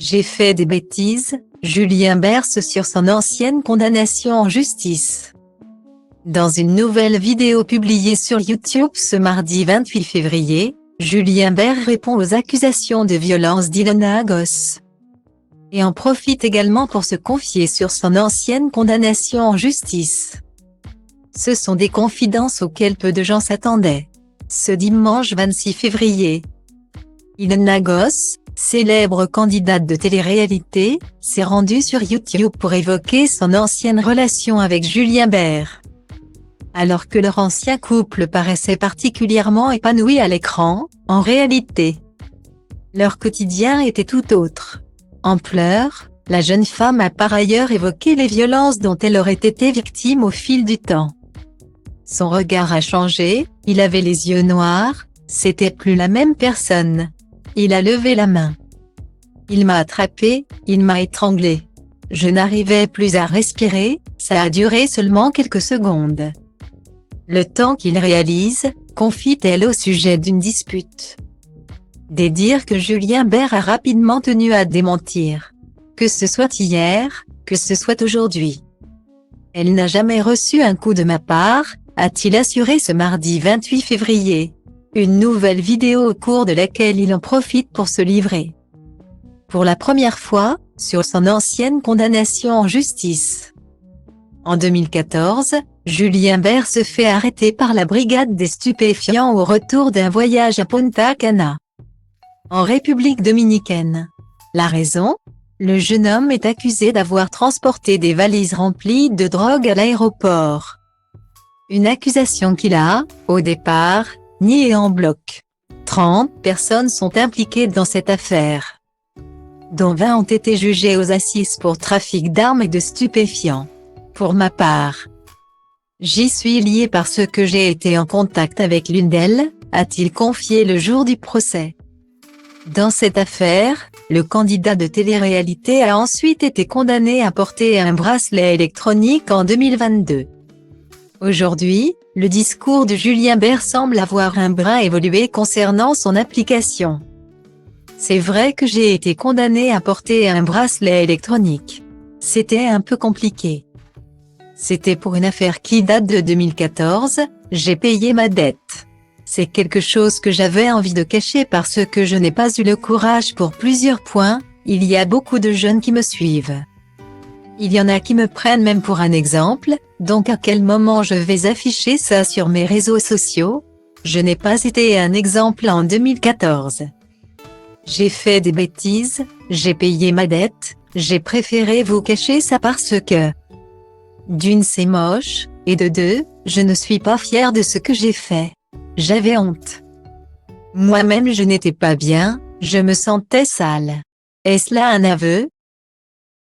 J'ai fait des bêtises, Julien berce sur son ancienne condamnation en justice. Dans une nouvelle vidéo publiée sur YouTube ce mardi 28 février, Julien Bert répond aux accusations de violence d'Ilona Goss. Et en profite également pour se confier sur son ancienne condamnation en justice. Ce sont des confidences auxquelles peu de gens s'attendaient. Ce dimanche 26 février, Ilona Goss, célèbre candidate de télé-réalité, s'est rendue sur YouTube pour évoquer son ancienne relation avec Julien Bert. Alors que leur ancien couple paraissait particulièrement épanoui à l'écran, en réalité, leur quotidien était tout autre. En pleurs, la jeune femme a par ailleurs évoqué les violences dont elle aurait été victime au fil du temps. Son regard a changé, il avait les yeux noirs, c'était plus la même personne. Il a levé la main. Il m'a attrapé, il m'a étranglé. Je n'arrivais plus à respirer, ça a duré seulement quelques secondes. Le temps qu'il réalise, confie-t-elle au sujet d'une dispute. Des dires que Julien Bert a rapidement tenu à démentir. Que ce soit hier, que ce soit aujourd'hui. Elle n'a jamais reçu un coup de ma part, a-t-il assuré ce mardi 28 février. Une nouvelle vidéo au cours de laquelle il en profite pour se livrer. Pour la première fois, sur son ancienne condamnation en justice. En 2014, Julien Bert se fait arrêter par la brigade des stupéfiants au retour d'un voyage à Punta Cana, en République dominicaine. La raison ? Le jeune homme est accusé d'avoir transporté des valises remplies de drogue à l'aéroport. Une accusation qu'il a, au départ, niée en bloc. 30 personnes sont impliquées dans cette affaire, dont 20 ont été jugées aux assises pour trafic d'armes et de stupéfiants. Pour ma part, j'y suis lié parce que j'ai été en contact avec l'une d'elles, a-t-il confié le jour du procès. Dans cette affaire, le candidat de télé-réalité a ensuite été condamné à porter un bracelet électronique en 2022. Aujourd'hui, le discours de Julien Bert semble avoir un brin évolué concernant son application. C'est vrai que j'ai été condamné à porter un bracelet électronique. C'était un peu compliqué. C'était pour une affaire qui date de 2014, j'ai payé ma dette. C'est quelque chose que j'avais envie de cacher parce que je n'ai pas eu le courage pour plusieurs points, il y a beaucoup de jeunes qui me suivent. Il y en a qui me prennent même pour un exemple, donc à quel moment je vais afficher ça sur mes réseaux sociaux? Je n'ai pas été un exemple en 2014. J'ai fait des bêtises, j'ai payé ma dette, j'ai préféré vous cacher ça parce que, d'une c'est moche, et de deux, je ne suis pas fière de ce que j'ai fait. J'avais honte. Moi-même je n'étais pas bien, je me sentais sale. Est-ce là un aveu?